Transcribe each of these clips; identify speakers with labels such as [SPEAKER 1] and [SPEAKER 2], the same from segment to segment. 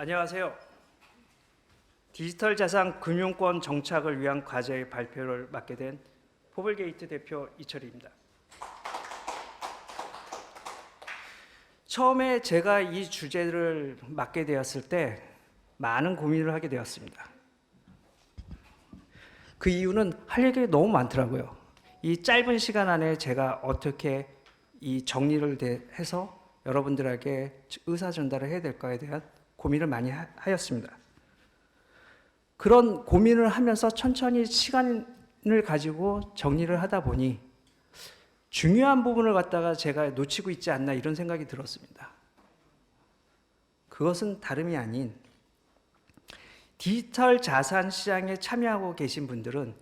[SPEAKER 1] 안녕하세요. 디지털 자산 금융권 정착을 위한 과제의 발표를 맡게 된 포블게이트 대표 이철희입니다. 처음에 제가 이 주제를 맡게 되었을 때 많은 고민을 하게 되었습니다. 그 이유는 할 얘기가 너무 많더라고요. 이 짧은 시간 안에 제가 어떻게 이 정리를 해서 여러분들에게 의사 전달을 해야 될까에 대한 고민을 많이 하였습니다. 그런 고민을 하면서 천천히 시간을 가지고 정리를 하다 보니 중요한 부분을 갖다가 제가 놓치고 있지 않나 이런 생각이 들었습니다. 그것은 다름이 아닌 디지털 자산 시장에 참여하고 계신 분들은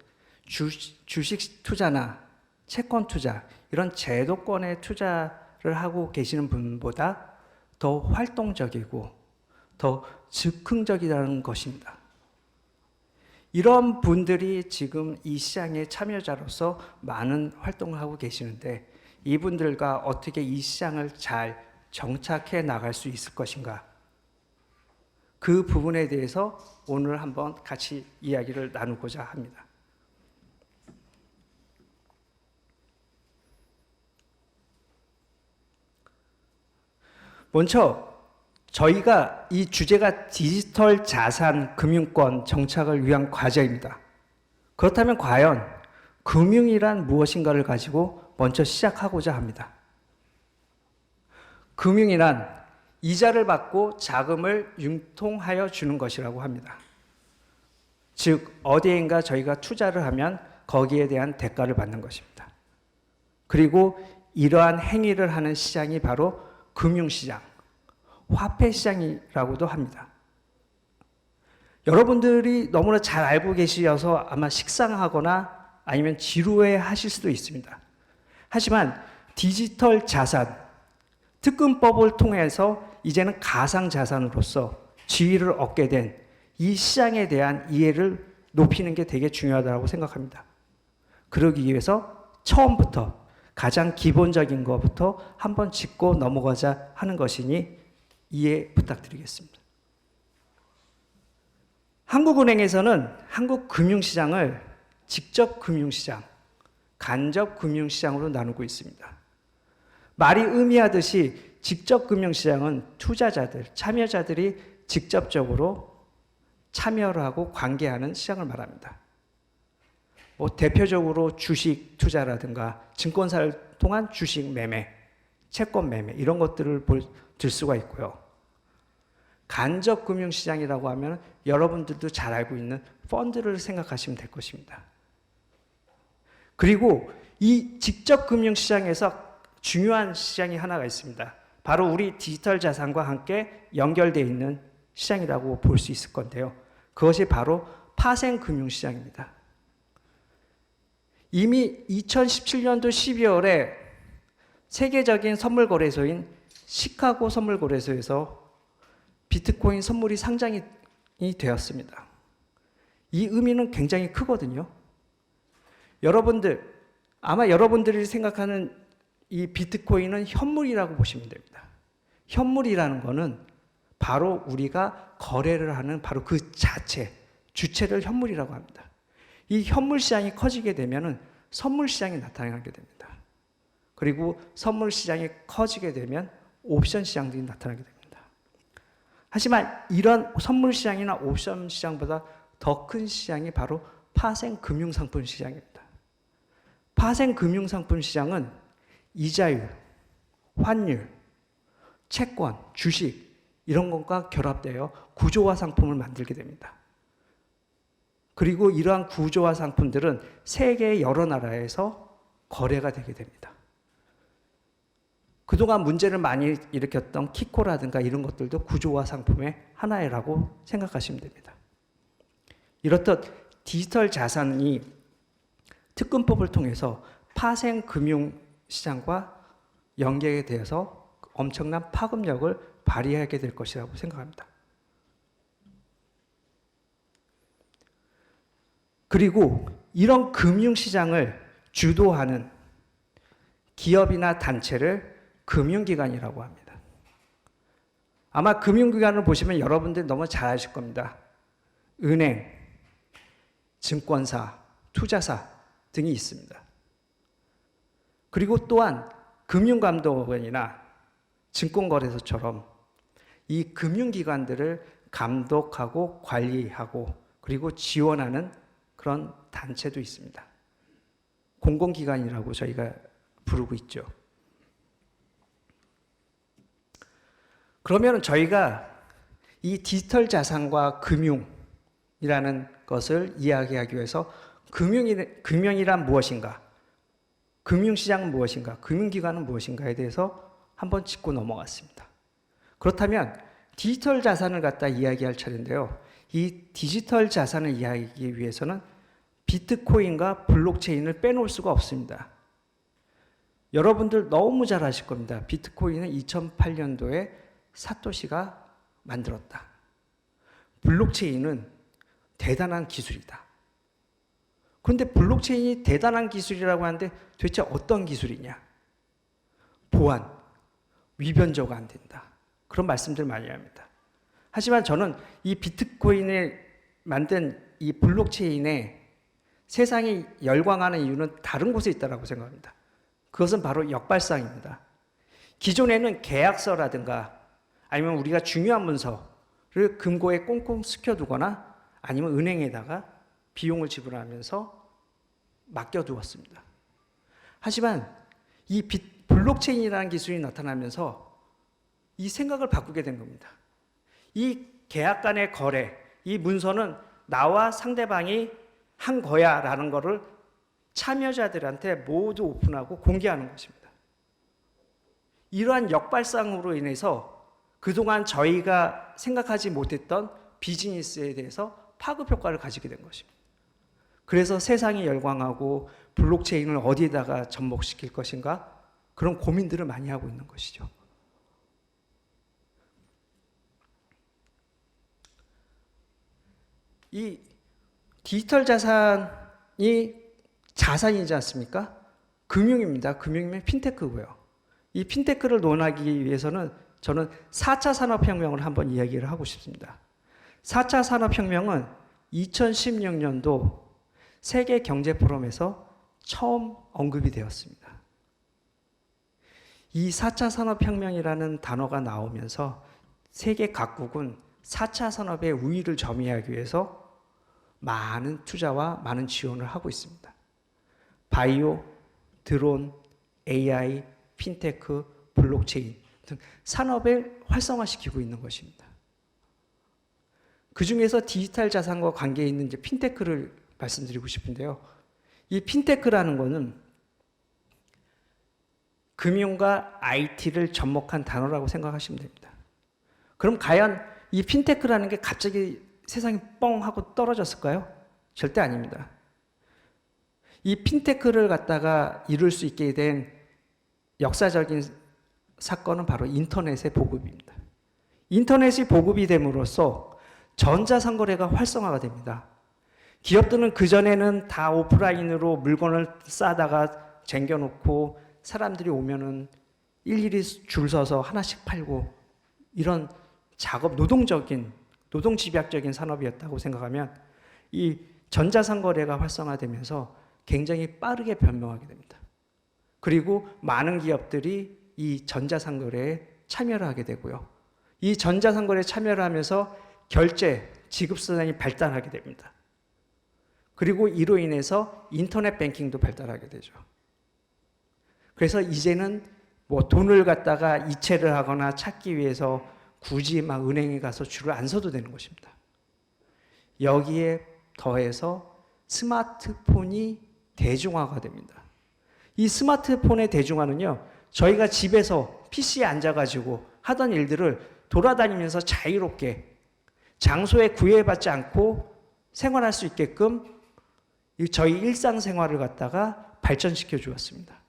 [SPEAKER 1] 주식 투자나 채권 투자 이런 제도권의 투자를 하고 계시는 분보다 더 활동적이고 더 즉흥적이라는 것입니다. 이런 분들이 지금 이 시장의 참여자로서 많은 활동을 하고 계시는데 이분들과 어떻게 이 시장을 잘 정착해 나갈 수 있을 것인가? 그 부분에 대해서 오늘 한번 같이 이야기를 나누고자 합니다. 먼저 저희가 이 주제가 디지털 자산 금융권 정착을 위한 과제입니다. 그렇다면 과연 금융이란 무엇인가를 가지고 먼저 시작하고자 합니다. 금융이란 이자를 받고 자금을 융통하여 주는 것이라고 합니다. 즉 어디엔가 저희가 투자를 하면 거기에 대한 대가를 받는 것입니다. 그리고 이러한 행위를 하는 시장이 바로 금융시장, 화폐시장이라고도 합니다. 여러분들이 너무나 잘 알고 계시어서 아마 식상하거나 아니면 지루해 하실 수도 있습니다. 하지만 디지털 자산, 특금법을 통해서 이제는 가상자산으로서 지위를 얻게 된 이 시장에 대한 이해를 높이는 게 되게 중요하다고 생각합니다. 그러기 위해서 처음부터 가장 기본적인 것부터 한번 짚고 넘어가자 하는 것이니 이해 부탁드리겠습니다. 한국은행에서는 한국 금융시장을 직접 금융시장, 간접 금융시장으로 나누고 있습니다. 말이 의미하듯이 직접 금융시장은 투자자들, 참여자들이 직접적으로 참여를 하고 관계하는 시장을 말합니다. 대표적으로 주식 투자라든가 증권사를 통한 주식 매매, 채권 매매 이런 것들을 들 수가 있고요. 간접 금융시장이라고 하면 여러분들도 잘 알고 있는 펀드를 생각하시면 될 것입니다. 그리고 이 직접 금융시장에서 중요한 시장이 하나가 있습니다. 바로 우리 디지털 자산과 함께 연결되어 있는 시장이라고 볼 수 있을 건데요. 그것이 바로 파생 금융시장입니다. 이미 2017년도 12월에 세계적인 선물 거래소인 시카고 선물 거래소에서 비트코인 선물이 상장이 되었습니다. 이 의미는 굉장히 크거든요. 아마 여러분들이 생각하는 이 비트코인은 현물이라고 보시면 됩니다. 현물이라는 것은 바로 우리가 거래를 하는 바로 그 자체, 주체를 현물이라고 합니다. 이 현물 시장이 커지게 되면 선물 시장이 나타나게 됩니다. 그리고 선물 시장이 커지게 되면 옵션 시장들이 나타나게 됩니다. 하지만 이런 선물 시장이나 옵션 시장보다 더 큰 시장이 바로 파생 금융상품 시장입니다. 파생 금융상품 시장은 이자율, 환율, 채권, 주식 이런 것과 결합되어 구조화 상품을 만들게 됩니다. 그리고 이러한 구조화 상품들은 세계의 여러 나라에서 거래가 되게 됩니다. 그동안 문제를 많이 일으켰던 키코라든가 이런 것들도 구조화 상품의 하나라고 생각하시면 됩니다. 이렇듯 디지털 자산이 특금법을 통해서 파생 금융시장과 연계에 대해서 엄청난 파급력을 발휘하게 될 것이라고 생각합니다. 그리고 이런 금융시장을 주도하는 기업이나 단체를 금융기관이라고 합니다. 아마 금융기관을 보시면 여러분들 너무 잘 아실 겁니다. 은행, 증권사, 투자사 등이 있습니다. 그리고 또한 금융감독원이나 증권거래소처럼 이 금융기관들을 감독하고 관리하고 그리고 지원하는 그런 단체도 있습니다. 공공기관이라고 저희가 부르고 있죠. 그러면 저희가 이 디지털 자산과 금융이라는 것을 이야기하기 위해서 금융이란 무엇인가? 금융시장은 무엇인가? 금융기관은 무엇인가에 대해서 한번 짚고 넘어갔습니다. 그렇다면 디지털 자산을 갖다 이야기할 차례인데요. 이 디지털 자산을 이야기하기 위해서는 비트코인과 블록체인을 빼놓을 수가 없습니다. 여러분들 너무 잘 아실 겁니다. 비트코인은 2008년도에 사토시가 만들었다. 블록체인은 대단한 기술이다. 그런데 블록체인이 대단한 기술이라고 하는데 도대체 어떤 기술이냐? 보안, 위변조가 안 된다. 그런 말씀들 많이 합니다. 하지만 저는 이 비트코인을 만든 이 블록체인에 세상이 열광하는 이유는 다른 곳에 있다고 생각합니다. 그것은 바로 역발상입니다. 기존에는 계약서라든가 아니면 우리가 중요한 문서를 금고에 꽁꽁 숨겨두거나 아니면 은행에다가 비용을 지불하면서 맡겨두었습니다. 하지만 이 블록체인이라는 기술이 나타나면서 이 생각을 바꾸게 된 겁니다. 이 계약 간의 거래, 이 문서는 나와 상대방이 한 거야 라는 것을 참여자들한테 모두 오픈하고 공개하는 것입니다. 이러한 역발상으로 인해서 그동안 저희가 생각하지 못했던 비즈니스에 대해서 파급 효과를 가지게 된 것입니다. 그래서 세상이 열광하고 블록체인을 어디에다가 접목시킬 것인가 그런 고민들을 많이 하고 있는 것이죠. 이 디지털 자산이 자산이지 않습니까? 금융입니다. 금융이면 핀테크고요. 이 핀테크를 논하기 위해서는 저는 4차 산업혁명을 한번 이야기를 하고 싶습니다. 4차 산업혁명은 2016년도 세계경제포럼에서 처음 언급이 되었습니다. 이 4차 산업혁명이라는 단어가 나오면서 세계 각국은 4차 산업의 우위를 점유하기 위해서 많은 투자와 많은 지원을 하고 있습니다. 바이오, 드론, AI, 핀테크, 블록체인 등 산업을 활성화시키고 있는 것입니다. 그 중에서 디지털 자산과 관계 있는 이제 핀테크를 말씀드리고 싶은데요. 이 핀테크라는 것은 금융과 IT를 접목한 단어라고 생각하시면 됩니다. 그럼 과연 이 핀테크라는 게 갑자기 세상이 뻥 하고 떨어졌을까요? 절대 아닙니다. 이 핀테크를 갖다가 이룰 수 있게 된 역사적인 사건은 바로 인터넷의 보급입니다. 인터넷이 보급이 됨으로써 전자상거래가 활성화가 됩니다. 기업들은 그전에는 다 오프라인으로 물건을 싸다가 쟁겨놓고 사람들이 오면은 일일이 줄 서서 하나씩 팔고 이런 노동집약적인 산업이었다고 생각하면 이 전자상거래가 활성화되면서 굉장히 빠르게 변모하게 됩니다. 그리고 많은 기업들이 이 전자상거래에 참여를 하게 되고요. 이 전자상거래에 참여를 하면서 결제, 지급수단이 발달하게 됩니다. 그리고 이로 인해서 인터넷 뱅킹도 발달하게 되죠. 그래서 이제는 뭐 돈을 갖다가 이체를 하거나 찾기 위해서 굳이 막 은행에 가서 줄을 안 서도 되는 것입니다. 여기에 더해서 스마트폰이 대중화가 됩니다. 이 스마트폰의 대중화는요, 저희가 집에서 PC에 앉아가지고 하던 일들을 돌아다니면서 자유롭게 장소에 구애받지 않고 생활할 수 있게끔 저희 일상생활을 갖다가 발전시켜 주었습니다.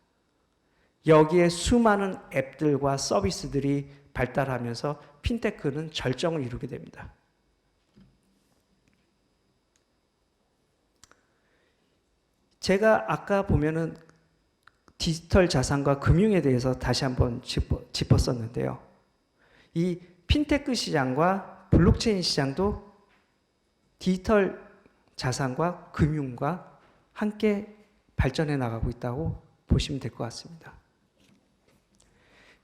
[SPEAKER 1] 여기에 수많은 앱들과 서비스들이 발달하면서 핀테크는 절정을 이루게 됩니다. 제가 아까 보면은 디지털 자산과 금융에 대해서 다시 한번 짚었었는데요. 이 핀테크 시장과 블록체인 시장도 디지털 자산과 금융과 함께 발전해 나가고 있다고 보시면 될 것 같습니다.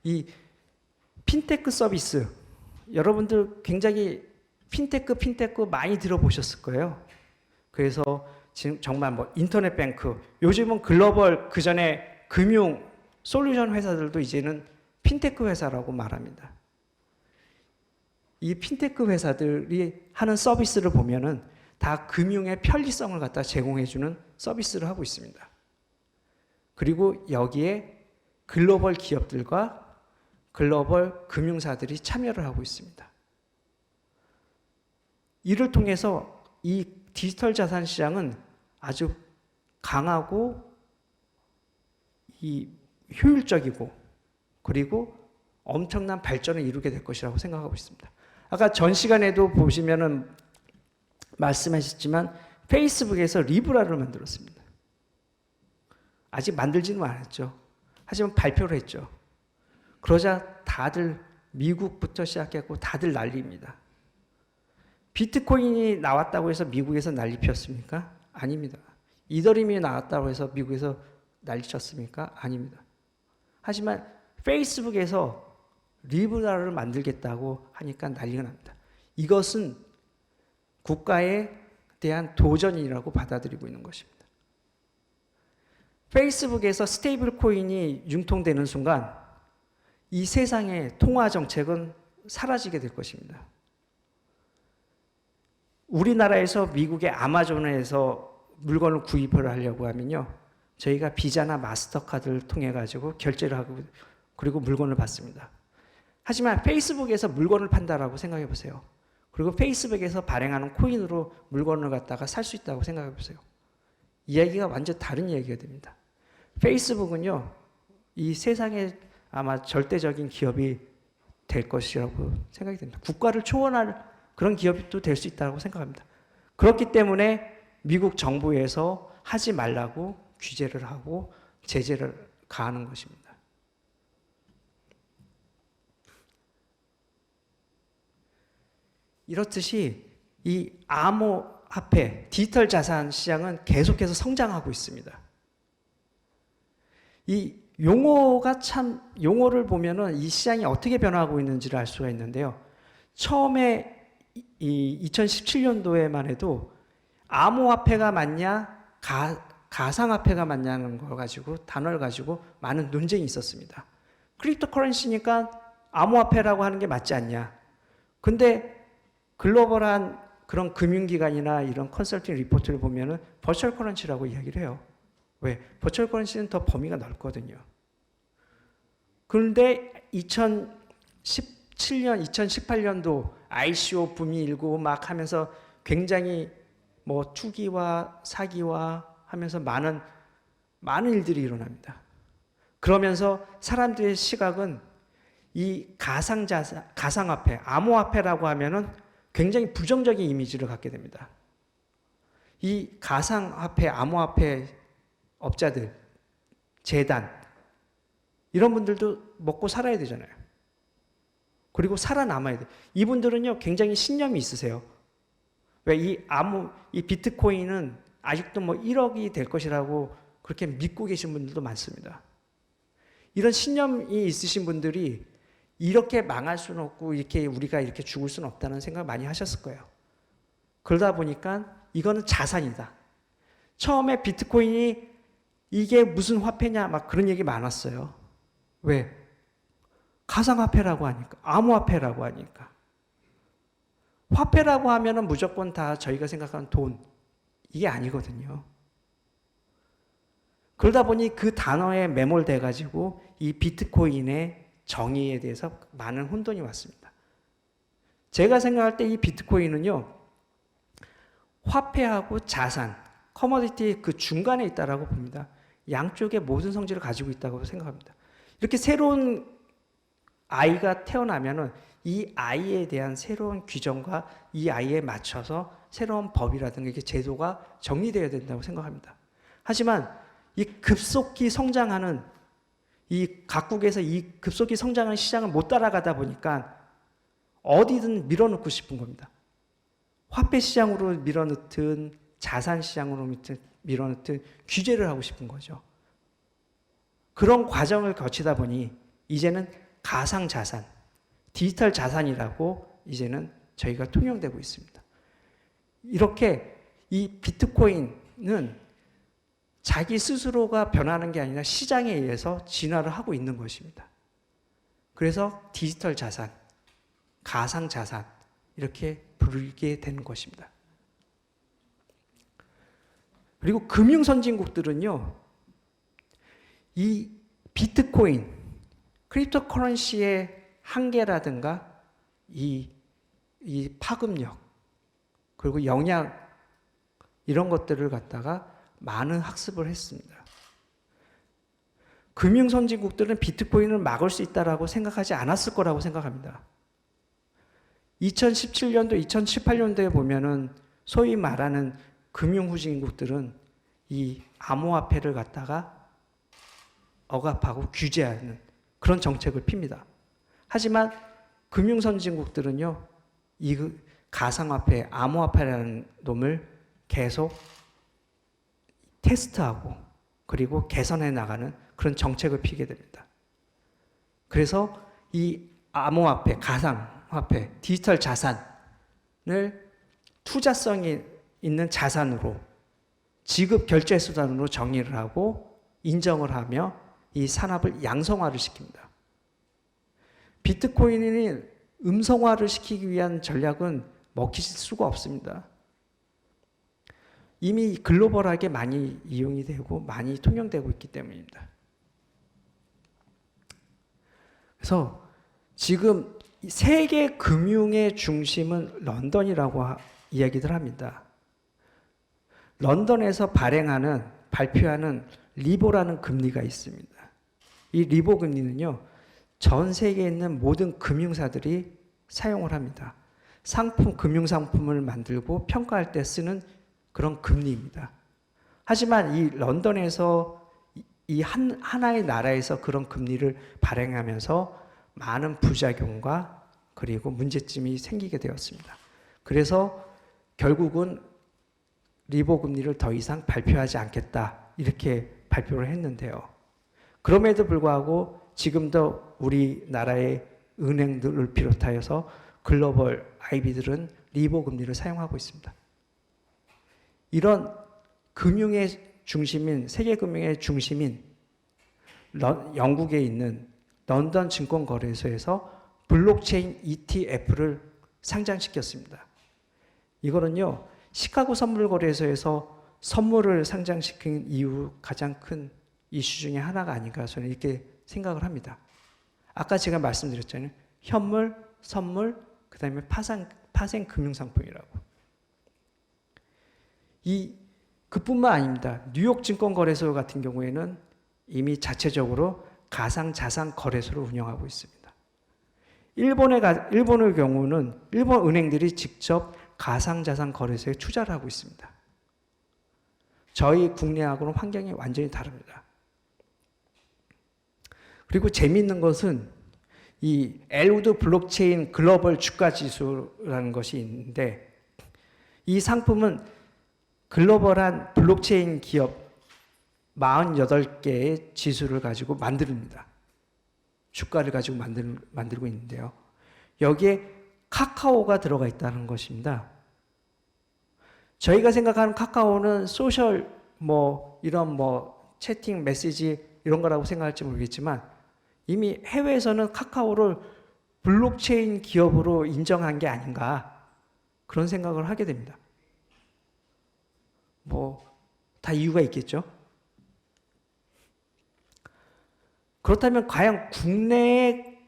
[SPEAKER 1] 이 핀테크 서비스, 여러분들 굉장히 핀테크 많이 들어보셨을 거예요. 그래서 지금 정말 뭐 인터넷 뱅크, 요즘은 글로벌, 그전에 금융 솔루션 회사들도 이제는 핀테크 회사라고 말합니다. 이 핀테크 회사들이 하는 서비스를 보면은 다 금융의 편리성을 갖다 제공해주는 서비스를 하고 있습니다. 그리고 여기에 글로벌 기업들과 글로벌 금융사들이 참여를 하고 있습니다. 이를 통해서 이 디지털 자산 시장은 아주 강하고 이 효율적이고 그리고 엄청난 발전을 이루게 될 것이라고 생각하고 있습니다. 아까 전 시간에도 보시면은 말씀하셨지만 페이스북에서 리브라를 만들었습니다. 아직 만들지는 않았죠. 하지만 발표를 했죠. 그러자 다들 미국부터 시작했고 다들 난리입니다. 비트코인이 나왔다고 해서 미국에서 난리 폈습니까? 아닙니다. 이더리움이 나왔다고 해서 미국에서 난리 쳤습니까? 아닙니다. 하지만 페이스북에서 리브라를 만들겠다고 하니까 난리가 납니다. 이것은 국가에 대한 도전이라고 받아들이고 있는 것입니다. 페이스북에서 스테이블 코인이 융통되는 순간 이 세상의 통화 정책은 사라지게 될 것입니다. 우리나라에서 미국의 아마존에서 물건을 구입을 하려고 하면요, 저희가 비자나 마스터카드를 통해 가지고 결제를 하고 그리고 물건을 받습니다. 하지만 페이스북에서 물건을 판다라고 생각해 보세요. 그리고 페이스북에서 발행하는 코인으로 물건을 갖다가 살 수 있다고 생각해 보세요. 이야기가 완전 다른 이야기가 됩니다. 페이스북은요, 이 세상에 아마 절대적인 기업이 될 것이라고 생각이 됩니다. 국가를 초월할 그런 기업도 될 수 있다고 생각합니다. 그렇기 때문에 미국 정부에서 하지 말라고 규제를 하고 제재를 가하는 것입니다. 이렇듯이 이 암호화폐, 디지털 자산 시장은 계속해서 성장하고 있습니다. 이 용어를 보면은 이 시장이 어떻게 변화하고 있는지를 알 수가 있는데요. 처음에 이 2017년도에만 해도 암호화폐가 맞냐, 가상화폐가 맞냐는 걸 가지고, 단어를 가지고 많은 논쟁이 있었습니다. 크립토 커런시니까 암호화폐라고 하는 게 맞지 않냐. 근데 글로벌한 그런 금융기관이나 이런 컨설팅 리포트를 보면은 버추얼 커런시라고 이야기를 해요. 왜? 버추얼 커런시는 더 범위가 넓거든요. 그런데 2017년, 2018년도 ICO 붐이 일고 막 하면서 굉장히 뭐 투기와 사기와 하면서 많은 일들이 일어납니다. 그러면서 사람들의 시각은 이 가상화폐, 암호화폐라고 하면은 굉장히 부정적인 이미지를 갖게 됩니다. 이 가상화폐, 암호화폐 업자들, 재단, 이런 분들도 먹고 살아야 되잖아요. 그리고 살아남아야 돼. 이분들은요, 굉장히 신념이 있으세요. 왜 이 비트코인은 아직도 뭐 1억이 될 것이라고 그렇게 믿고 계신 분들도 많습니다. 이런 신념이 있으신 분들이 이렇게 망할 수는 없고 우리가 이렇게 죽을 수는 없다는 생각 많이 하셨을 거예요. 그러다 보니까 이거는 자산이다. 처음에 비트코인이 이게 무슨 화폐냐 막 그런 얘기 많았어요. 왜? 가상화폐라고 하니까, 암호화폐라고 하니까. 화폐라고 하면은 무조건 다 저희가 생각하는 돈, 이게 아니거든요. 그러다 보니 그 단어에 매몰돼 가지고 이 비트코인의 정의에 대해서 많은 혼돈이 왔습니다. 제가 생각할 때 이 비트코인은요, 화폐하고 자산, 커머디티 그 중간에 있다라고 봅니다. 양쪽의 모든 성질을 가지고 있다고 생각합니다. 이렇게 새로운 아이가 태어나면은 이 아이에 대한 새로운 규정과 이 아이에 맞춰서 새로운 법이라든가 이게 제도가 정리되어야 된다고 생각합니다. 하지만 이 급속히 성장하는 이 각국에서 이 급속히 성장하는 시장을 못 따라가다 보니까 어디든 밀어넣고 싶은 겁니다. 화폐 시장으로 밀어넣든 자산 시장으로 밀어넣든 규제를 하고 싶은 거죠. 그런 과정을 거치다 보니 이제는 가상 자산, 디지털 자산이라고 이제는 저희가 통용되고 있습니다. 이렇게 이 비트코인은 자기 스스로가 변하는 게 아니라 시장에 의해서 진화를 하고 있는 것입니다. 그래서 디지털 자산, 가상 자산 이렇게 부르게 되는 것입니다. 그리고 금융 선진국들은요, 이 비트코인, 크립토 커런시의 한계라든가 이 파급력 그리고 영향 이런 것들을 갖다가 많은 학습을 했습니다. 금융 선진국들은 비트코인을 막을 수 있다라고 생각하지 않았을 거라고 생각합니다. 2017년도, 2018년도에 보면은 소위 말하는 금융 후진국들은 이 암호화폐를 갖다가 억압하고 규제하는 그런 정책을 핍니다. 하지만 금융 선진국들은요, 이 가상화폐, 암호화폐라는 놈을 계속 테스트하고 그리고 개선해 나가는 그런 정책을 피게 됩니다. 그래서 이 암호화폐, 가상화폐, 디지털 자산을 투자성이 있는 자산으로 지급 결제 수단으로 정의를 하고 인정을 하며 이 산업을 양성화를 시킵니다. 비트코인이 음성화를 시키기 위한 전략은 먹힐 수가 없습니다. 이미 글로벌하게 많이 이용이 되고 많이 통용되고 있기 때문입니다. 그래서 지금 세계 금융의 중심은 런던이라고 이야기들 합니다. 런던에서 발표하는 리보라는 금리가 있습니다. 이 리보 금리는요, 전 세계에 있는 모든 금융사들이 사용을 합니다. 금융상품을 만들고 평가할 때 쓰는 그런 금리입니다. 하지만 이 런던에서 이 하나의 나라에서 그런 금리를 발행하면서 많은 부작용과 그리고 문제점이 생기게 되었습니다. 그래서 결국은 리보 금리를 더 이상 발표하지 않겠다 이렇게 발표를 했는데요. 그럼에도 불구하고 지금도 우리나라의 은행들을 비롯하여서 글로벌 IB들은 리보 금리를 사용하고 있습니다. 이런 금융의 중심인, 세계 금융의 중심인 영국에 있는 런던 증권거래소에서 블록체인 ETF를 상장시켰습니다. 이거는요, 시카고 선물거래소에서 선물을 상장시킨 이후 가장 큰 이슈 중에 하나가 아닌가 저는 이렇게 생각을 합니다. 아까 제가 말씀드렸잖아요. 현물, 선물, 그 다음에 파생 금융상품이라고. 그뿐만 아닙니다. 뉴욕 증권거래소 같은 경우에는 이미 자체적으로 가상자산 거래소를 운영하고 있습니다. 일본의 경우는 일본 은행들이 직접 가상자산 거래소에 투자를 하고 있습니다. 저희 국내하고는 환경이 완전히 다릅니다. 그리고 재미있는 것은 이 엘우드 블록체인 글로벌 주가 지수라는 것이 있는데 이 상품은 글로벌한 블록체인 기업 48개의 지수를 가지고 만듭니다. 주가를 가지고 만들고 있는데요. 여기에 카카오가 들어가 있다는 것입니다. 저희가 생각하는 카카오는 소셜 이런 채팅 메시지 이런 거라고 생각할지 모르겠지만 이미 해외에서는 카카오를 블록체인 기업으로 인정한 게 아닌가 그런 생각을 하게 됩니다. 다 이유가 있겠죠. 그렇다면 과연 국내의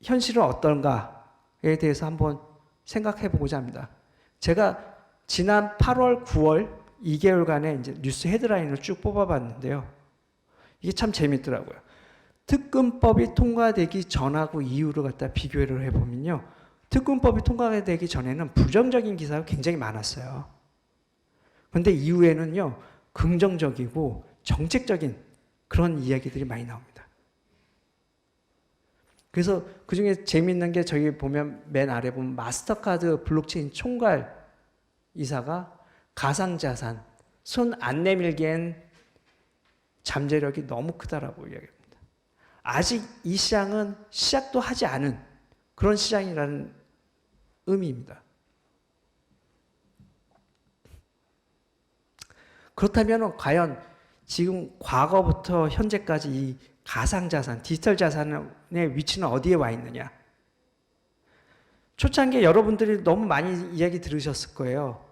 [SPEAKER 1] 현실은 어떤가에 대해서 한번 생각해 보고자 합니다. 제가 지난 8월, 9월 2개월간의 이제 뉴스 헤드라인을 쭉 뽑아봤는데요. 이게 참 재밌더라고요. 특검법이 통과되기 전하고 이후를 갖다 비교를 해보면요. 특검법이 통과되기 전에는 부정적인 기사가 굉장히 많았어요. 그런데 이후에는요, 긍정적이고 정책적인 그런 이야기들이 많이 나옵니다. 그래서 그 중에 재미있는 게 저기 보면 맨 아래 보면 마스터카드 블록체인 총괄 이사가 가상자산, 손 안 내밀기엔 잠재력이 너무 크다라고 이야기합니다. 아직 이 시장은 시작도 하지 않은 그런 시장이라는 의미입니다. 그렇다면 과연 지금 과거부터 현재까지 이 가상자산, 디지털 자산의 위치는 어디에 와 있느냐? 초창기에 여러분들이 너무 많이 이야기 들으셨을 거예요.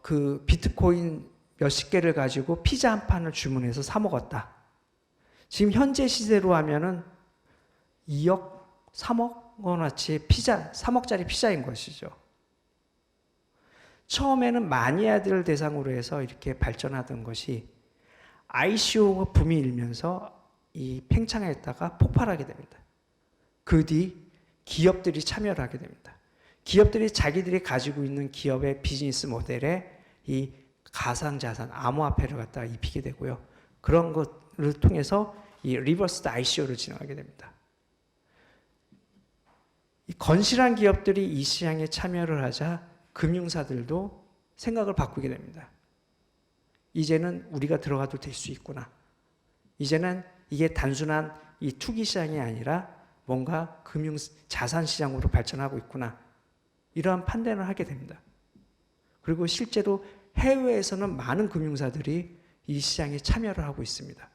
[SPEAKER 1] 그 비트코인 몇십 개를 가지고 피자 한 판을 주문해서 사 먹었다. 지금 현재 시세로 하면은 2억, 3억 원어치 피자, 3억짜리 피자인 것이죠. 처음에는 마니아들을 대상으로 해서 이렇게 발전하던 것이 ICO가 붐이 일면서 이 팽창했다가 폭발하게 됩니다. 그 뒤 기업들이 참여를 하게 됩니다. 기업들이 자기들이 가지고 있는 기업의 비즈니스 모델에 이 가상자산, 암호화폐를 갖다가 입히게 되고요. 그런 것을 통해서 이 리버스드 ICO를 진행하게 됩니다. 이 건실한 기업들이 이 시장에 참여를 하자 금융사들도 생각을 바꾸게 됩니다. 이제는 우리가 들어가도 될 수 있구나. 이제는 이게 단순한 이 투기 시장이 아니라 뭔가 금융 자산 시장으로 발전하고 있구나. 이러한 판단을 하게 됩니다. 그리고 실제로 해외에서는 많은 금융사들이 이 시장에 참여를 하고 있습니다.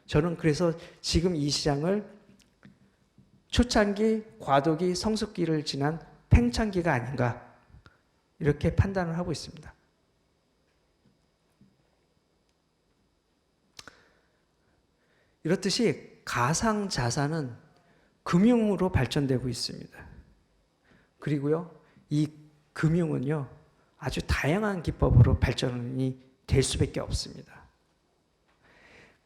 [SPEAKER 1] 저는 그래서 지금 이 시장을 초창기, 과도기, 성숙기를 지난 팽창기가 아닌가 이렇게 판단을 하고 있습니다. 이렇듯이 가상자산은 금융으로 발전되고 있습니다. 그리고요, 이 금융은요, 아주 다양한 기법으로 발전이 될 수밖에 없습니다.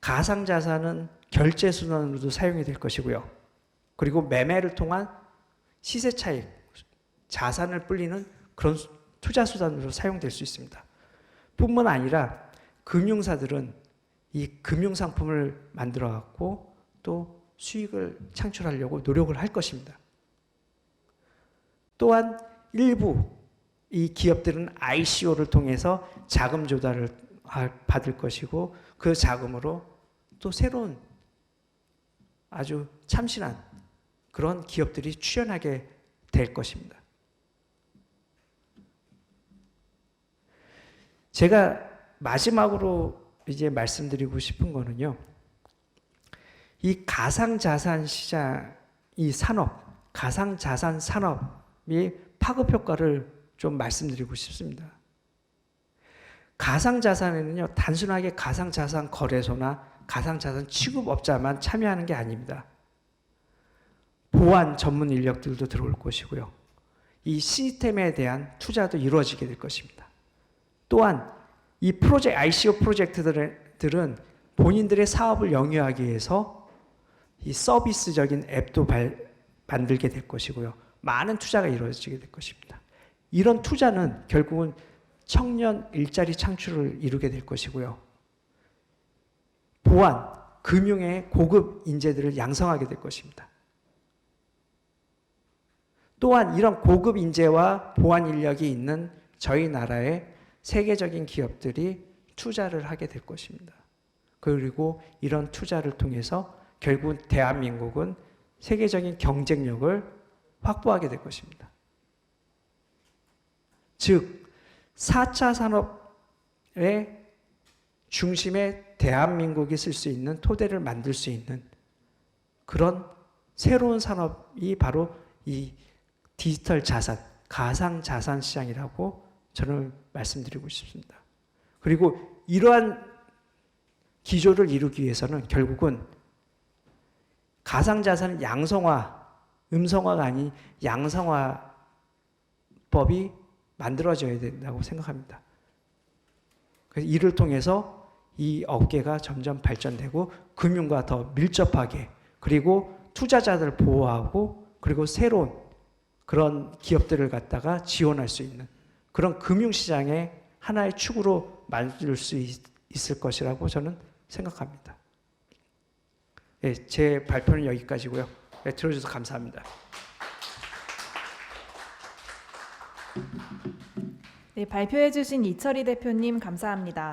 [SPEAKER 1] 가상자산은 결제수단으로도 사용이 될 것이고요. 그리고 매매를 통한 시세 차익, 자산을 불리는 그런 투자수단으로 사용될 수 있습니다. 뿐만 아니라 금융사들은 이 금융상품을 만들어 갖고 또 수익을 창출하려고 노력을 할 것입니다. 또한 일부 이 기업들은 ICO를 통해서 자금 조달을 받을 것이고 그 자금으로 또 새로운 아주 참신한 그런 기업들이 출현하게 될 것입니다. 제가 마지막으로 이제 말씀드리고 싶은 거는요. 이 가상자산 시장, 이 산업, 가상자산 산업이 파급 효과를 좀 말씀드리고 싶습니다. 가상자산에는요, 단순하게 가상자산 거래소나 가상자산 취급업자만 참여하는 게 아닙니다. 보안 전문 인력들도 들어올 것이고요. 이 시스템에 대한 투자도 이루어지게 될 것입니다. 또한 이 ICO 프로젝트들은 본인들의 사업을 영위하기 위해서 이 서비스적인 앱도 만들게 될 것이고요. 많은 투자가 이루어지게 될 것입니다. 이런 투자는 결국은 청년 일자리 창출을 이루게 될 것이고요. 보안, 금융의 고급 인재들을 양성하게 될 것입니다. 또한 이런 고급 인재와 보안 인력이 있는 저희 나라의 세계적인 기업들이 투자를 하게 될 것입니다. 그리고 이런 투자를 통해서 결국 대한민국은 세계적인 경쟁력을 확보하게 될 것입니다. 즉, 4차 산업의 중심에 대한민국이 쓸 수 있는 토대를 만들 수 있는 그런 새로운 산업이 바로 이 디지털 자산, 가상 자산 시장이라고 저는 말씀드리고 싶습니다. 그리고 이러한 기조를 이루기 위해서는 결국은 가상자산 양성화, 음성화가 아닌 양성화법이 만들어져야 된다고 생각합니다. 그래서 이를 통해서 이 업계가 점점 발전되고 금융과 더 밀접하게 그리고 투자자들을 보호하고 그리고 새로운 그런 기업들을 갖다가 지원할 수 있는 그런 금융시장의 하나의 축으로 만들 수 있을 것이라고 저는 생각합니다. 예, 제 발표는 여기까지고요. 예, 들어주셔서 감사합니다.
[SPEAKER 2] 네, 발표해 주신 이철희 대표님 감사합니다.